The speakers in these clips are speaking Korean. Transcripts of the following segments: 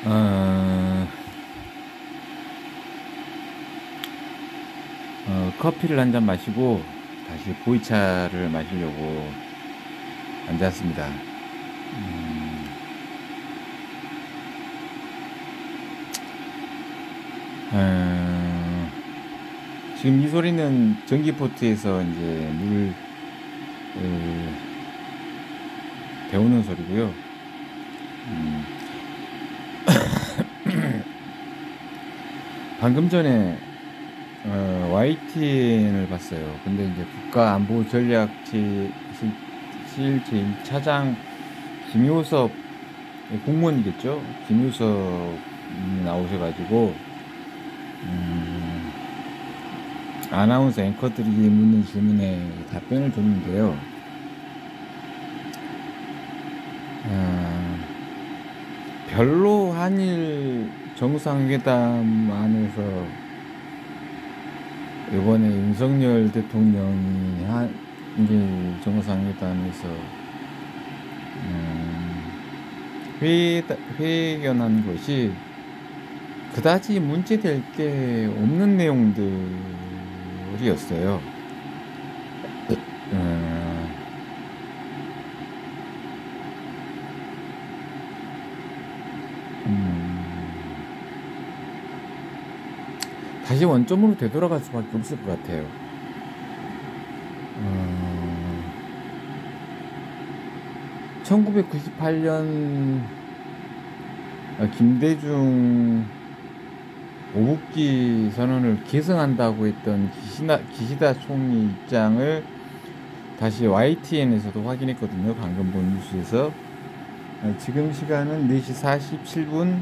어, 커피를 한 잔 마시고 다시 보이차를 마시려고 앉았습니다. 어, 지금 이 소리는 전기포트에서 이제 물 데우는 소리고요. 방금 전에 YTN을 봤어요. 근데 이제 국가안보전략실 제1차장 김효섭 공무원이겠죠? 김효섭이 나오셔가지고 아나운서 앵커들이 묻는 질문에 답변을 줬는데요. 별로 한일 정상회담 안에서 이번에 윤석열 대통령이 한일 정상회담에서 회견한 것이 그다지 문제될 게 없는 내용들이었어요. 다시 원점으로 되돌아갈 수밖에 없을 것 같아요. 1998년 김대중 오북기 선언을 계승한다고 했던 기시다 총리 입장을 다시 YTN에서도 확인했거든요. 방금 본 뉴스에서. 지금 시간은 4시 47분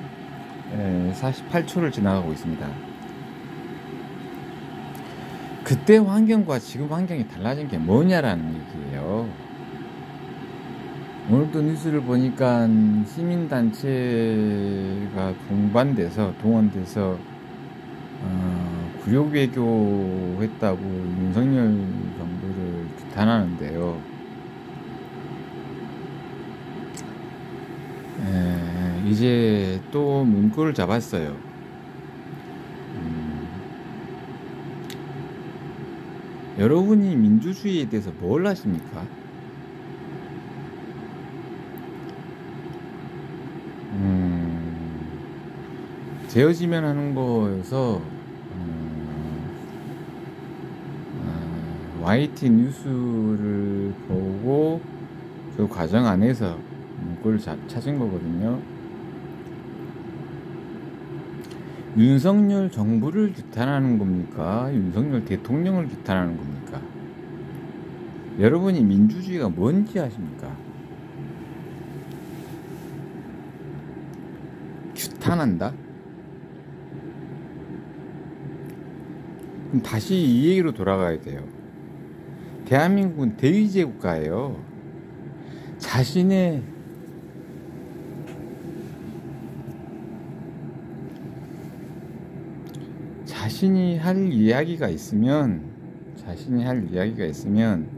48초를 지나가고 있습니다. 그때 환경과 지금 환경이 달라진 게 뭐냐라는 얘기예요. 오늘도 뉴스를 보니까 시민단체가 동원돼서 굴욕외교 했다고 윤석열 정부를 비탄하는데요. 이제 또 문구를 잡았어요. 여러분이 민주주의에 대해서 뭘 아십니까? 재어지면 하는 거여서 YT 뉴스를 보고 그 과정 안에서 문구를 찾은 거거든요. 윤석열 정부를 규탄하는 겁니까? 윤석열 대통령을 규탄하는 겁니까? 여러분이 민주주의가 뭔지 아십니까? 규탄한다? 그럼 다시 이 얘기로 돌아가야 돼요. 대한민국은 대의제 국가예요. 자신이 할 이야기가 있으면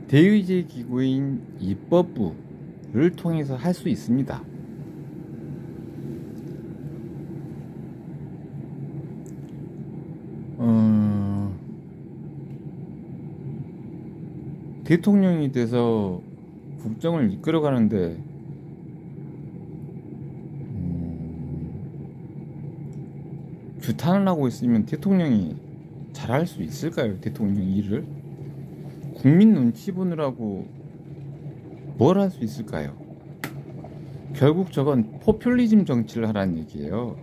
대의제 기구인 입법부를 통해서 할 수 있습니다. 대통령이 돼서 국정을 이끌어가는데 규탄을 하고 있으면 대통령이 잘할 수 있을까요? 대통령 일을? 국민 눈치 보느라고 뭘 할 수 있을까요? 결국 저건 포퓰리즘 정치를 하라는 얘기예요.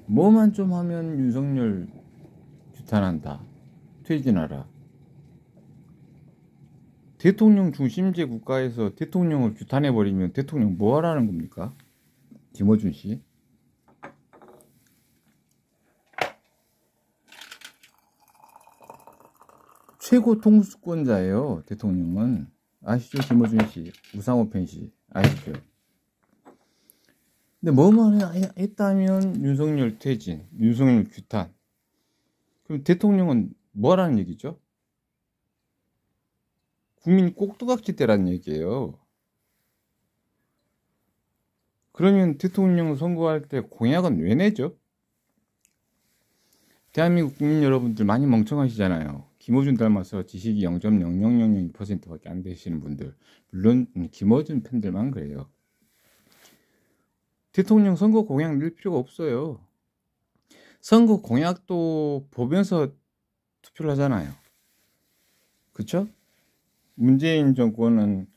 뭐만 좀 하면 윤석열 규탄한다. 퇴진하라. 대통령 중심제 국가에서 대통령을 규탄해버리면 대통령 뭐 하라는 겁니까? 김어준 씨. 최고 통수권자예요. 대통령은. 아시죠? 김어준 씨. 우상호 팬 씨. 아시죠? 근데 뭐만 했다면 윤석열 퇴진, 윤석열 규탄. 그럼 대통령은 뭐라는 얘기죠? 국민 꼭두각시 때라는 얘기예요. 그러면 대통령 선거할 때 공약은 왜 내죠? 대한민국 국민 여러분들 많이 멍청하시잖아요. 김어준 닮아서 지식이 0.0002%밖에 안 되시는 분들, 물론 김어준 팬들만 그래요. 대통령 선거 공약 낼 필요가 없어요. 선거 공약도 보면서 투표를 하잖아요. 그쵸? 문재인 정권은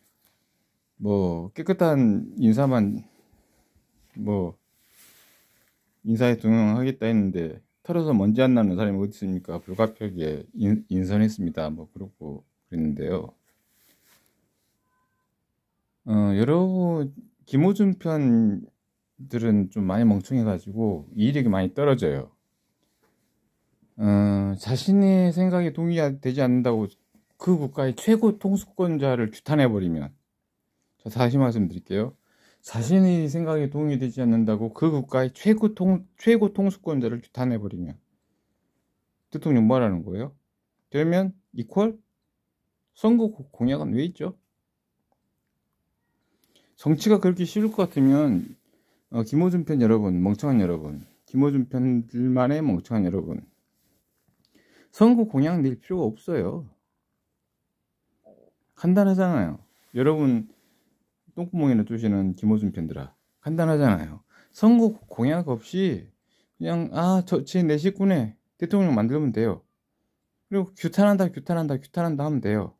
뭐 깨끗한 인사만 뭐 인사에 등용하겠다 했는데 털어서 먼지 안 나는 사람이 어디 있습니까? 불가피하게 인선했습니다. 뭐 그렇고 그랬는데요. 여러분 김어준 편들은 좀 많이 멍청해가지고 이익이 많이 떨어져요. 자신의 생각에 동의되지 않는다고 그 국가의 최고 통수권자를 규탄해버리면, 자, 다시 말씀드릴게요. 자신의 생각에 동의되지 않는다고 그 국가의 최고 통수권자를 규탄해버리면 대통령 뭐라는 거예요? 그러면 이퀄? 선거 공약은 왜 있죠? 정치가 그렇게 쉬울 것 같으면 김어준 편 여러분, 멍청한 여러분, 김어준 편들만의 멍청한 여러분, 선거 공약 낼 필요가 없어요. 간단하잖아요. 여러분 똥구멍이나 뚫시는 김어준 편들아, 간단하잖아요. 선거 공약 없이 그냥 제 내 식구네 대통령 만들면 돼요. 그리고 규탄한다 하면 돼요.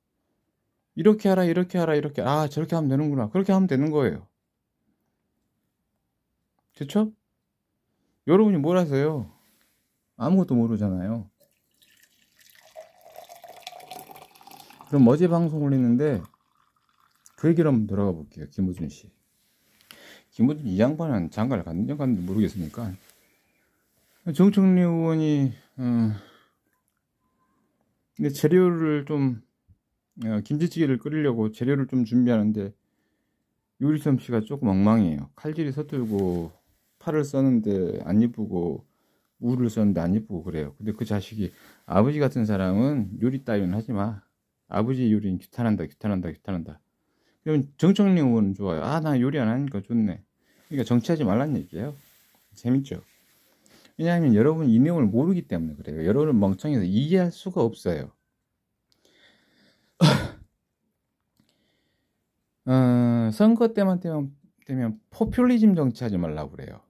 이렇게 하라 이렇게 저렇게 하면 되는구나, 그렇게 하면 되는 거예요. 그쵸? 여러분이 뭘 하세요? 아무것도 모르잖아요. 그럼 어제 방송 올렸는데 그 얘기를 한번 들어가 볼게요. 김어준 씨. 김어준 이 양반은 장가를 갔는지 안 갔는지 모르겠으니까. 정청래 의원이 근데 재료를 좀 김치찌개를 끓이려고 재료를 좀 준비하는데 요리 솜씨가 조금 엉망이에요. 칼질이 서툴고 팔을 썼는데 안 이쁘고 무를 썼는데 안 이쁘고 그래요. 근데 그 자식이, 아버지 같은 사람은 요리 따위는 하지 마, 아버지 요리는 규탄한다. 그러면 정청래 의원은 좋아요. 나 요리 안 하니까 좋네. 그러니까 정치하지 말란 얘기예요. 재밌죠? 왜냐하면 여러분 이 내용을 모르기 때문에 그래요. 여러분은 멍청해서 이해할 수가 없어요. 선거 때만 되면 포퓰리즘 정치하지 말라고 그래요.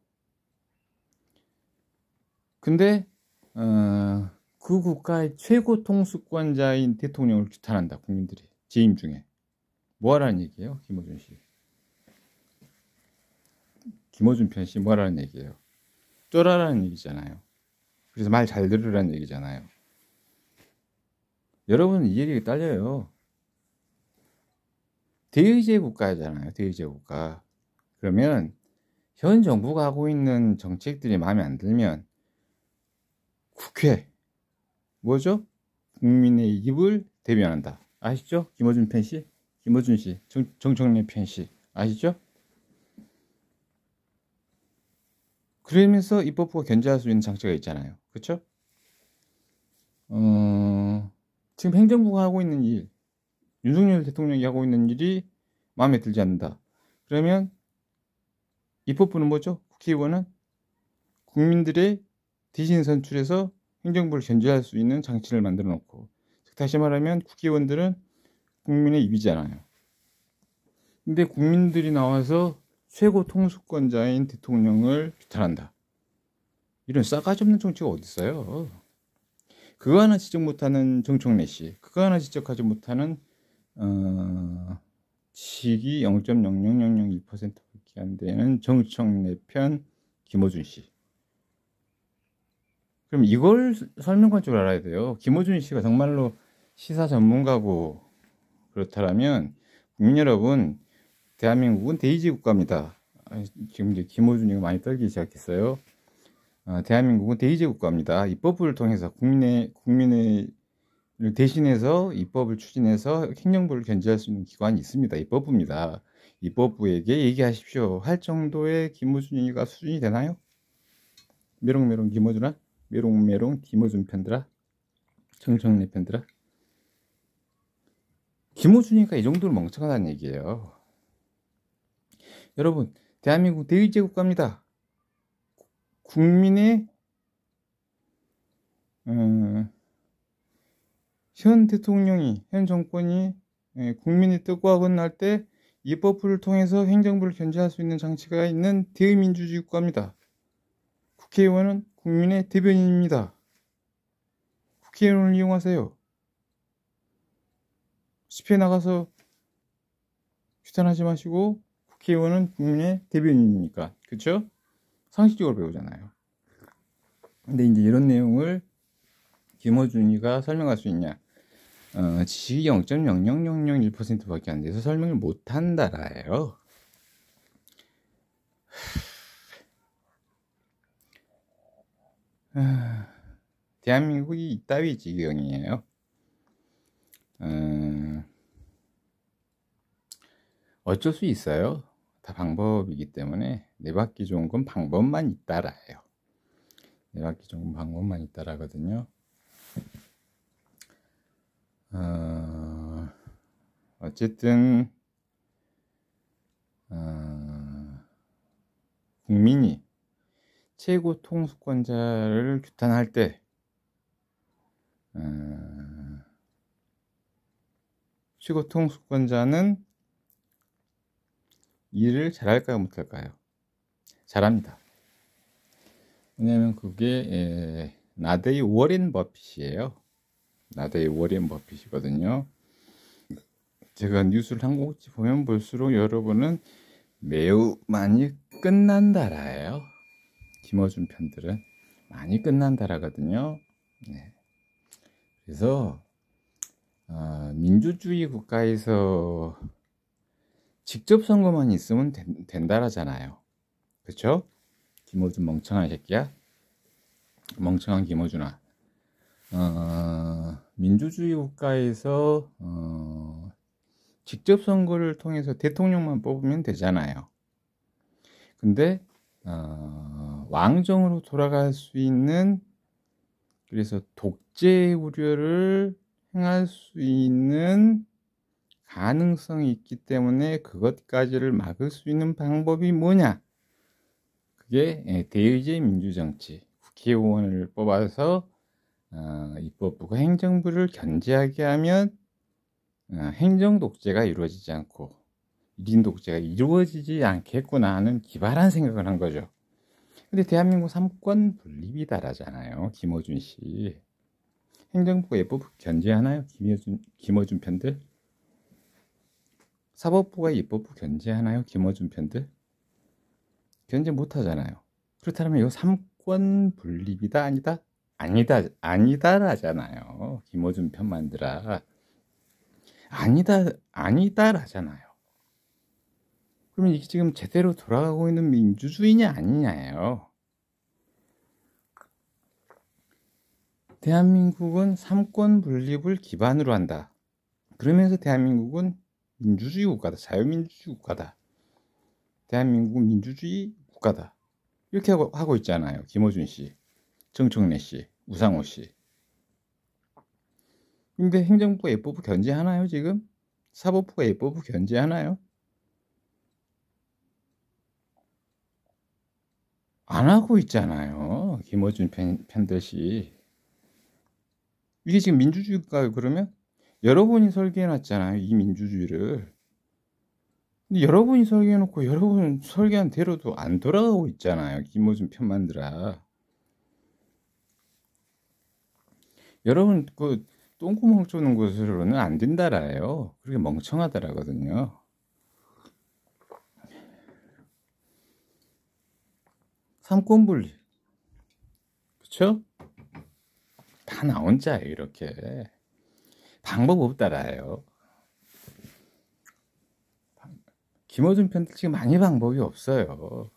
근데 그 국가의 최고 통수권자인 대통령을 규탄한다, 국민들이 재임 중에. 뭐하라는 얘기예요? 김어준 씨, 김어준 편 씨 뭐하라는 얘기예요? 쫄아라는 얘기잖아요. 그래서 말 잘 들으라는 얘기잖아요. 여러분은 이해력이 딸려요. 대의제 국가잖아요. 대의제 국가. 그러면 현 정부가 하고 있는 정책들이 마음에 안 들면 국회, 뭐죠? 국민의 입을 대변한다. 아시죠? 김어준 씨, 정청래 씨 아시죠? 그러면서 입법부가 견제할 수 있는 장치가 있잖아요. 그렇죠? 지금 행정부가 하고 있는 일, 윤석열 대통령이 하고 있는 일이 마음에 들지 않는다. 그러면 입법부는 뭐죠? 국회의원은 국민들의 대신 선출해서 행정부를 견제할 수 있는 장치를 만들어 놓고, 다시 말하면 국회의원들은 국민의 입이잖아요. 근데 국민들이 나와서 최고 통수권자인 대통령을 규탄한다. 이런 싸가지 없는 정치가 어디 있어요? 그거 하나 지적 못하는 정청래 씨, 그거 하나 지적하지 못하는 지식이 0.00002%밖에 안 되는 정청래 편 김어준 씨. 그럼 이걸 설명할 줄 알아야 돼요. 김어준 씨가 정말로 시사 전문가고 그렇다면, 국민 여러분, 대한민국은 대의제 국가입니다. 지금 이제 김어준이가 많이 떨기 시작했어요. 대한민국은 대의제 국가입니다. 입법부를 통해서 국민을 대신해서 입법을 추진해서 행정부를 견제할 수 있는 기관이 있습니다. 입법부입니다. 입법부에게 얘기하십시오 할 정도의 김어준이가 수준이 되나요? 메롱메롱 김어준아, 메롱메롱 김어준 편들아, 정청래 편들아. 김어준이가 이 정도로 멍청하다는 얘기예요. 여러분, 대한민국 대의제 국가입니다. 국민의 현 대통령이, 현 정권이 국민의 뜻과 어긋날 때 입법부를 통해서 행정부를 견제할 수 있는 장치가 있는 대의민주주의 국가입니다. 국회의원은 국민의 대변인입니다. 국회의원을 이용하세요. 집회 나가서 규탄하지 마시고, 국회의원은 국민의 대변인이니까. 그쵸? 상식적으로 배우잖아요. 근데 이제 이런 내용을 김어준이가 설명할 수 있냐? 지식이 0.00001% 밖에 안 돼서 설명을 못 한다라예요. 대한민국이 이따위 지경이에요. 어쩔 수 있어요. 다 방법이기 때문에 내받기 좋은 건 방법만 있다라예요. 내받기 좋은 건 방법만 있다라거든요. 어쨌든 국민이 최고 통수권자를 규탄할 때 최고 통수권자는 일을 잘할까요, 못할까요? 잘합니다. 왜냐면 그게 나데이 워렌 버핏이에요. 나데이 워렌 버핏이거든요. 제가 뉴스를 한 곳씩 보면 볼수록 여러분은 매우 많이 끝난다라예요. 김어준 편들은 많이 끝난다라거든요. 네. 그래서 민주주의 국가에서 직접 선거만 있으면 된다라잖아요. 그쵸? 김어준 멍청한 새끼야. 멍청한 김어준아. 민주주의 국가에서 직접 선거를 통해서 대통령만 뽑으면 되잖아요. 근데 왕정으로 돌아갈 수 있는, 그래서 독재 우려를 행할 수 있는 가능성이 있기 때문에 그것까지를 막을 수 있는 방법이 뭐냐? 그게 대의제 민주정치, 국회의원을 뽑아서 입법부가 행정부를 견제하게 하면 행정 독재가 이루어지지 않고 1인 독재가 이루어지지 않겠구나 하는 기발한 생각을 한 거죠. 근데 대한민국 삼권 분립이다라잖아요. 김어준 씨. 행정부가 입법부 견제하나요? 김어준 편들? 사법부가 입법부 견제하나요? 김어준 편들? 견제 못하잖아요. 그렇다면 이거 삼권 분립이다 아니다? 아니다라잖아요. 김어준 편만들아. 아니다라잖아요. 그러면 이게 지금 제대로 돌아가고 있는 민주주의냐 아니냐예요. 대한민국은 삼권 분립을 기반으로 한다. 그러면서 대한민국은 민주주의 국가다. 자유민주주의 국가다. 대한민국은 민주주의 국가다. 이렇게 하고 있잖아요. 김어준 씨, 정청래 씨, 우상호 씨. 근데 행정부가 입법부 견제하나요, 지금? 사법부가 입법부 견제하나요? 안 하고 있잖아요. 김어준 편듯이. 이게 지금 민주주의일까요, 그러면? 여러분이 설계해놨잖아요, 이 민주주의를. 근데 여러분이 설계해놓고 여러분 설계한 대로도 안 돌아가고 있잖아요. 김어준 편만들아. 여러분 그 똥구멍 쪼는 것으로는 안 된다라요. 그렇게 멍청하다라거든요. 삼권분립, 그쵸? 다 나온 자예요. 이렇게 방법 없다라요. 김어준 편들 지금 많이 방법이 없어요.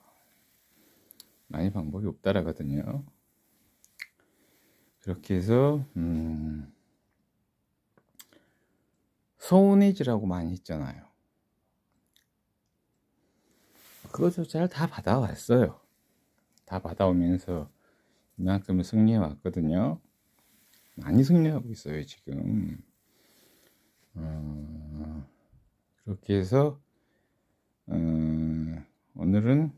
많이 방법이 없다라거든요. 그렇게 해서 서운해지라고 많이 했잖아요. 그것도 잘 다 받아왔어요. 다 받아오면서 이만큼을 승리해 왔거든요. 많이 승리하고 있어요 지금. 그렇게 해서 오늘은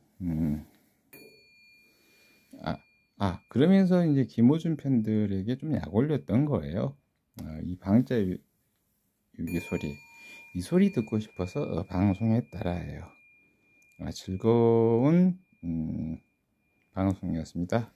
그러면서 이제 김호준 팬들에게 좀 약 올렸던 거예요. 이 방자 유기 소리, 이 소리 듣고 싶어서 방송했다라예요. 즐거운 방송이었습니다.